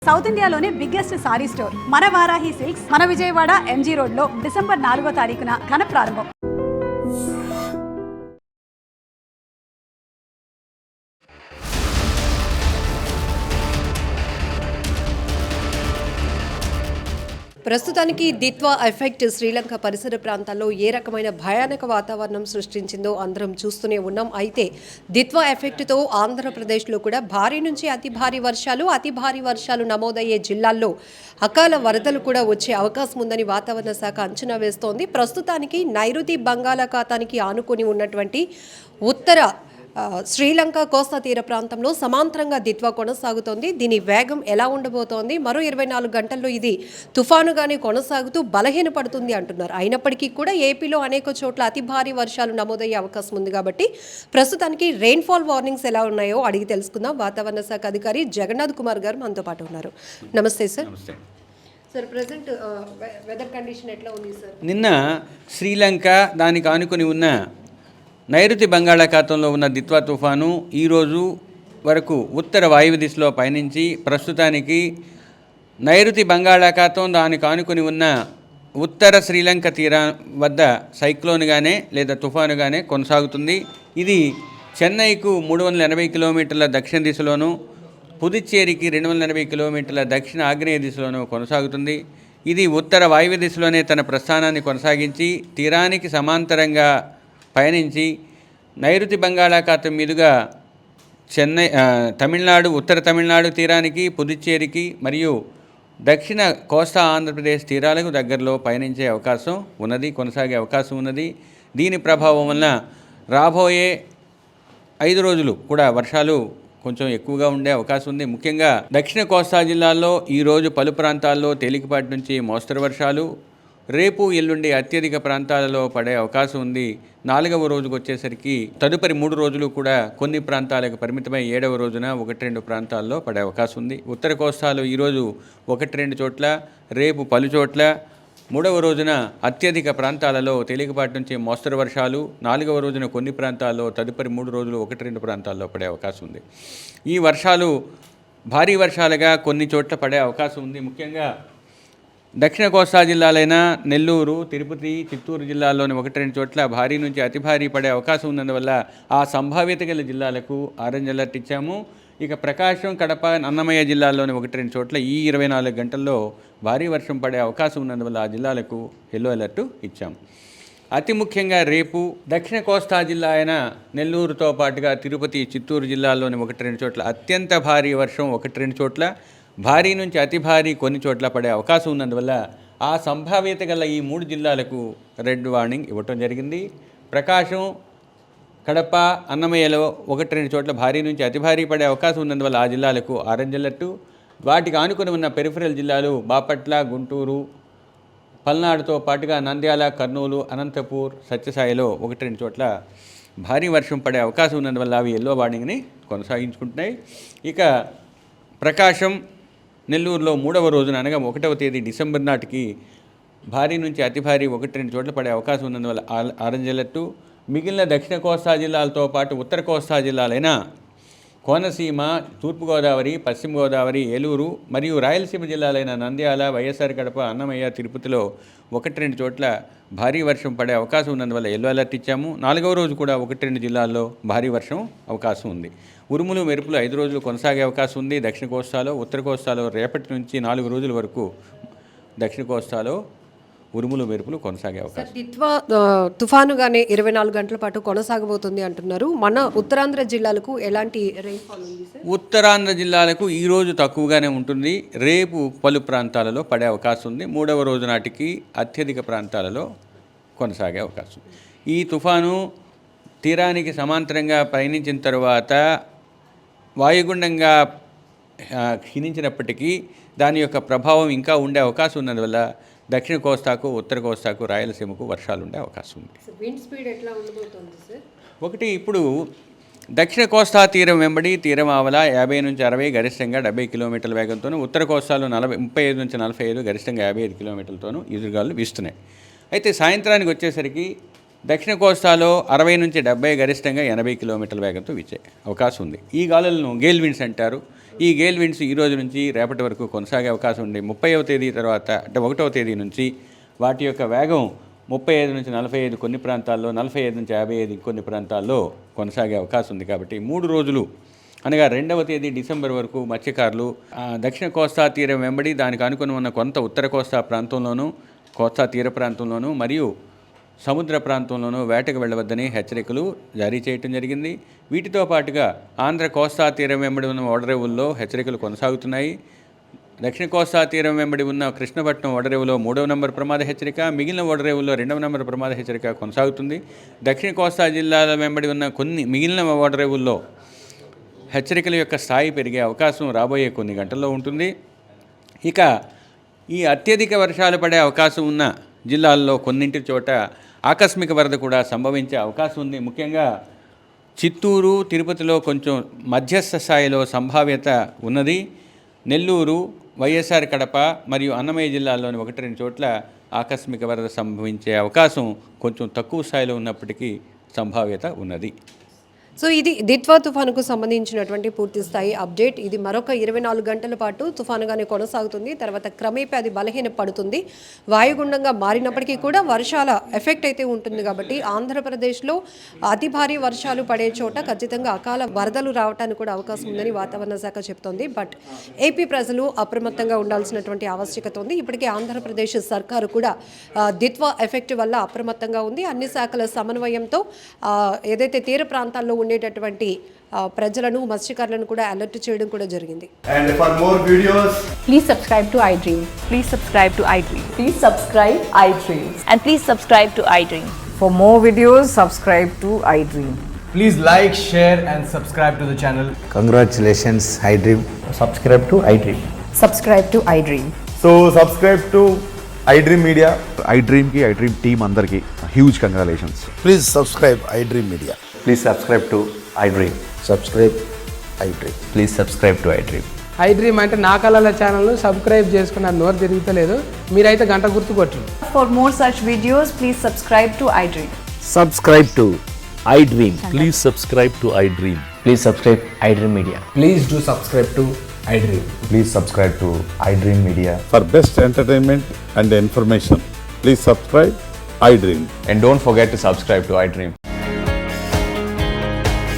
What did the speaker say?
South ఇండియాలోనే biggest sorry store మన Varahi silks మన విజయవాడ ఎంజీ రోడ్ లో డిసెంబర్ 4వ తారీఖున ఘన ప్రారంభం. ప్రస్తుతానికి దిత్వా ఎఫెక్ట్ శ్రీలంక పరిసర ప్రాంతాల్లో ఏ రకమైన భయానక వాతావరణం సృష్టించిందో అందరం చూస్తూనే ఉన్నాం. అయితే దిత్వా ఎఫెక్ట్తో ఆంధ్రప్రదేశ్లో కూడా భారీ నుంచి అతి భారీ వర్షాలు నమోదయ్యే జిల్లాల్లో అకాల వరదలు కూడా వచ్చే అవకాశం ఉందని వాతావరణ శాఖ అంచనా వేస్తోంది. ప్రస్తుతానికి నైరుతి బంగాళాఖాతానికి ఆనుకొని ఉన్నటువంటి ఉత్తర శ్రీలంక కోస్తా తీర ప్రాంతంలో సమాంతరంగా దిత్వా కొనసాగుతోంది. దీని వేగం ఎలా ఉండబోతోంది, మరో 24 గంటల్లో ఇది తుఫానుగానే కొనసాగుతూ బలహీనపడుతుంది అంటున్నారు. అయినప్పటికీ కూడా ఏపీలో అనేక చోట్ల అతి భారీ వర్షాలు నమోదయ్యే అవకాశం ఉంది. కాబట్టి ప్రస్తుతానికి రెయిన్ఫాల్ వార్నింగ్స్ ఎలా ఉన్నాయో అడిగి తెలుసుకుందాం. వాతావరణ శాఖ అధికారి జగన్నాథ్ కుమార్ గారు మనతో పాటు ఉన్నారు. నమస్తే sir. Sir, present weather condition ఎట్లా ఉంది సార్? నిన్న శ్రీలంక దానికి ఆనుకొని ఉన్న నైరుతి బంగాళాఖాతంలో ఉన్న దిత్వా తుఫాను ఈరోజు వరకు ఉత్తర వాయువ్య దిశలో పయనించి ప్రస్తుతానికి నైరుతి బంగాళాఖాతం దానికి ఆనుకొని ఉన్న ఉత్తర శ్రీలంక తీరం వద్ద సైక్లోన్గానే లేదా తుఫానుగానే కొనసాగుతుంది. ఇది చెన్నైకు 380 కిలోమీటర్ల దక్షిణ దిశలోను, పుదుచ్చేరికి 280 కిలోమీటర్ల దక్షిణ ఆగ్నేయ దిశలోను కొనసాగుతుంది. ఇది ఉత్తర వాయువ్య దిశలోనే తన ప్రస్థానాన్ని కొనసాగించి తీరానికి సమాంతరంగా పయనించి నైరుతి బంగాళాఖాతం మీదుగా చెన్నై, తమిళనాడు, ఉత్తర తమిళనాడు తీరానికి, పుదుచ్చేరికి మరియు దక్షిణ కోస్తా ఆంధ్రప్రదేశ్ తీరాలకు దగ్గరలో పయనించే అవకాశం ఉన్నది, కొనసాగే అవకాశం ఉన్నది. దీని ప్రభావం వలన రాబోయే 5 రోజులు కూడా వర్షాలు కొంచెం ఎక్కువగా ఉండే అవకాశం ఉంది. ముఖ్యంగా దక్షిణ కోస్తా జిల్లాల్లో ఈరోజు పలు ప్రాంతాల్లో తేలికపాటి నుంచి మోస్తరు వర్షాలు, రేపు ఎల్లుండి అత్యధిక ప్రాంతాలలో పడే అవకాశం ఉంది. 4వ రోజుకు వచ్చేసరికి తదుపరి 3 రోజులు కూడా కొన్ని ప్రాంతాలకు పరిమితమై 7వ రోజున 1-2 ప్రాంతాల్లో పడే అవకాశం ఉంది. ఉత్తర కోస్తాలో ఈరోజు 1-2 చోట్ల, రేపు పలు చోట్ల, 3వ రోజున అత్యధిక ప్రాంతాలలో తేలికపాటి నుంచి మోస్తరు వర్షాలు, 4వ రోజున కొన్ని ప్రాంతాల్లో, తదుపరి 3 రోజులు 1-2 ప్రాంతాల్లో పడే అవకాశం ఉంది. ఈ వర్షాలు భారీ వర్షాలుగా కొన్ని చోట్ల పడే అవకాశం ఉంది. ముఖ్యంగా దక్షిణ కోస్తా జిల్లాలైన నెల్లూరు, తిరుపతి, చిత్తూరు జిల్లాల్లోని 1-2 చోట్ల భారీ నుంచి అతి భారీ పడే అవకాశం ఉన్నందువల్ల ఆ సంభావ్యత గల జిల్లాలకు ఆరెంజ్ అలర్ట్ ఇచ్చాము. ఇక ప్రకాశం, కడప, అన్నమయ్య జిల్లాల్లోని 1-2 చోట్ల ఈ 24 గంటల్లో భారీ వర్షం పడే అవకాశం ఉన్నందువల్ల ఆ జిల్లాలకు ఎల్లో అలర్టు ఇచ్చాము. అతి ముఖ్యంగా రేపు దక్షిణ కోస్తా జిల్లా అయిన నెల్లూరుతో పాటుగా తిరుపతి, చిత్తూరు జిల్లాల్లోని 1-2 చోట్ల అత్యంత భారీ వర్షం, 1-2 చోట్ల భారీ నుంచి అతి భారీ కొన్ని చోట్ల పడే అవకాశం ఉన్నందువల్ల ఆ సంభావ్యత గల ఈ 3 జిల్లాలకు రెడ్ వార్నింగ్ ఇవ్వటం జరిగింది. ప్రకాశం, కడప, అన్నమయ్యలో 1-2 చోట్ల భారీ నుంచి అతి భారీ పడే అవకాశం ఉన్నందువల్ల ఆ జిల్లాలకు ఆరెంజ్ అలర్టు. వాటికి ఆనుకుని ఉన్న పెరిఫరల్ జిల్లాలు బాపట్ల, గుంటూరు, పల్నాడుతో పాటుగా నంద్యాల, కర్నూలు, అనంతపూర్, సత్యసాయిలో 1-2 చోట్ల భారీ వర్షం పడే అవకాశం ఉన్నందువల్ల అవి ఎల్లో వార్నింగ్ని కొనసాగించుకుంటున్నాయి. ఇక ప్రకాశం, నెల్లూరులో 3వ రోజున అనగా 1వ తేదీ డిసెంబర్ నాటికి భారీ నుంచి అతి భారీ 1-2 చోట్ల పడే అవకాశం ఉన్నందువల్ల ఆరెంజ్ అలర్టు. మిగిలిన దక్షిణ కోస్తా జిల్లాలతో పాటు ఉత్తర కోస్తా జిల్లాలైన కోనసీమ, తూర్పుగోదావరి, పశ్చిమ గోదావరి, ఏలూరు మరియు రాయలసీమ జిల్లాలైన నంద్యాల, వైఎస్ఆర్ కడప, అన్నమయ్య, తిరుపతిలో 1-2 చోట్ల భారీ వర్షం పడే అవకాశం ఉన్నందువల్ల ఎల్లో అలర్ట్ ఇచ్చాము. 4వ రోజు కూడా 1-2 జిల్లాల్లో భారీ వర్షం అవకాశం ఉంది. ఉరుములు, మెరుపులు 5 రోజులు కొనసాగే అవకాశం ఉంది. దక్షిణ కోస్తాలో, ఉత్తర కోస్తాలో రేపటి నుంచి 4 రోజుల వరకు దక్షిణ కోస్తాలో ఉరుములు, మెరుపులు కొనసాగే అవకాశం. దిత్వా తుఫానుగానే 24 గంటల పాటు కొనసాగబోతుంది అంటున్నారు. మన ఉత్తరాంధ్ర జిల్లాలకు ఎలాంటి రెయిన్ఫాల్ ఉంది సార్? ఉత్తరాంధ్ర జిల్లాలకు ఈరోజు తక్కువగానే ఉంటుంది. రేపు పలు ప్రాంతాలలో పడే అవకాశం ఉంది. 3వ రోజు నాటికి అత్యధిక ప్రాంతాలలో కొనసాగే అవకాశం. ఈ తుఫాను తీరానికి సమాంతరంగా పయనించిన తరువాత వాయుగుండంగా క్షీణించినప్పటికీ దాని యొక్క ప్రభావం ఇంకా ఉండే అవకాశం ఉన్నందువల్ల దక్షిణ కోస్తాకు, ఉత్తర కోస్తాకు, రాయలసీమకు వర్షాలు ఉండే అవకాశం ఉంది. విండ్ స్పీడ్ ఎట్లా ఉండబోతోంది సార్? ఒకటి, ఇప్పుడు దక్షిణ కోస్తా తీరం వెంబడి తీరం ఆవల 50 నుంచి 60 గరిష్టంగా 70 కిలోమీటర్ల వేగంతోనూ, ఉత్తర కోస్తాలో 35 నుంచి 45 గరిష్టంగా 55 కిలోమీటర్లతోనూ ఈదురుగాలు వీస్తున్నాయి. అయితే సాయంత్రానికి వచ్చేసరికి దక్షిణ కోస్తాలో 60 నుంచి 70 గరిష్టంగా 80 కిలోమీటర్ల వేగంతో వీచే అవకాశం ఉంది. ఈ గాలులను గేల్ విండ్స్ అంటారు. ఈ గేల్ విండ్స్ ఈ రోజు నుంచి రేపటి వరకు కొనసాగే అవకాశం ఉంది. 30వ తేదీ తర్వాత అంటే 1వ తేదీ నుంచి వాటి యొక్క వేగం 35 నుంచి 45 కొన్ని ప్రాంతాల్లో, 45 నుంచి 55 కొన్ని ప్రాంతాల్లో కొనసాగే అవకాశం ఉంది. కాబట్టి 3 రోజులు అనగా 2వ తేదీ డిసెంబర్ వరకు మత్స్యకారులు దక్షిణ కోస్తా తీరం వెంబడి దానికి ఆనుకుని ఉన్న కొంత ఉత్తర కోస్తా ప్రాంతంలోనూ, కోస్తా తీర ప్రాంతంలోనూ మరియు సముద్ర ప్రాంతంలోనూ వేటకు వెళ్ళవద్దని హెచ్చరికలు జారీ చేయడం జరిగింది. వీటితో పాటుగా ఆంధ్ర కోస్తా తీరం వెంబడి ఉన్న ఓడరేవుల్లో హెచ్చరికలు కొనసాగుతున్నాయి. దక్షిణ కోస్తా తీరం వెంబడి ఉన్న కృష్ణపట్నం ఓడరేవులో 3వ నంబర్ ప్రమాద హెచ్చరిక, మిగిలిన ఓడరేవుల్లో 2వ నంబర్ ప్రమాద హెచ్చరిక కొనసాగుతుంది. దక్షిణ కోస్తా జిల్లాల వెంబడి ఉన్న కొన్ని మిగిలిన ఓడరేవుల్లో హెచ్చరికల యొక్క స్థాయి పెరిగే అవకాశం రాబోయే కొన్ని గంటల్లో ఉంటుంది. ఇక ఈ అత్యధిక వర్షాలు పడే అవకాశం ఉన్న జిల్లాల్లో కొన్నింటి చోట ఆకస్మిక వరద కూడా సంభవించే అవకాశం ఉంది. ముఖ్యంగా చిత్తూరు, తిరుపతిలో కొంచెం మధ్యస్థ స్థాయిలో సంభావ్యత ఉన్నది. నెల్లూరు, వైఎస్ఆర్ కడప మరియు అన్నమయ్య జిల్లాల్లోని 1-2 చోట్ల ఆకస్మిక వరద సంభవించే అవకాశం కొంచెం తక్కువ స్థాయిలో ఉన్నప్పటికీ సంభావ్యత ఉన్నది. సో ఇది దిత్వా తుఫానుకు సంబంధించినటువంటి పూర్తి స్థాయి అప్డేట్. ఇది మరొక 24 గంటల పాటు తుఫానుగానే కొనసాగుతుంది. తర్వాత క్రమేపీ అది బలహీనపడుతుంది. వాయుగుండంగా మారినప్పటికీ కూడా వర్షాల ఎఫెక్ట్ అయితే ఉంటుంది. కాబట్టి ఆంధ్రప్రదేశ్లో అతి భారీ వర్షాలు పడే చోట ఖచ్చితంగా అకాల వరదలు రావడానికి కూడా అవకాశం ఉందని వాతావరణ శాఖ చెప్తోంది. బట్ ఏపీ ప్రజలు అప్రమత్తంగా ఉండాల్సినటువంటి ఆవశ్యకత ఉంది. ఇప్పటికే ఆంధ్రప్రదేశ్ సర్కారు కూడా దిత్వా ఎఫెక్ట్ వల్ల అప్రమత్తంగా ఉంది. అన్ని శాఖల సమన్వయంతో ఏదైతే తీర ప్రాంతాల్లో ఉండేటటువంటి ప్రజలను, మత్స్యకారులను కూడా అలర్ట్ చేయడం కూడా జరిగింది. And for more videos, Please subscribe to iDream. Please subscribe to iDream. Please subscribe iDream. And please subscribe to iDream. For more videos, subscribe to iDream. please like, share and subscribe to the channel. Congratulations, iDream. Subscribe to iDream. Subscribe to iDream. So subscribe to iDream Media. iDream team అందరికి huge congratulations. Please subscribe iDream Media. Please subscribe to iDream. Subscribe iDream. Please subscribe to iDream. iDream అంటే నా కళల ఛానల్ను subscribe చేసుకున్న నోరు తిరుగుతలేదు. మీరైతే గంట గుర్తు కొట్టండి. For more such videos, please subscribe to iDream. Subscribe to iDream. Please subscribe to iDream. Please subscribe iDream Media. Please do subscribe to iDream. Please subscribe to iDream Media. For best entertainment and information, please subscribe iDream. And don't forget to subscribe to iDream.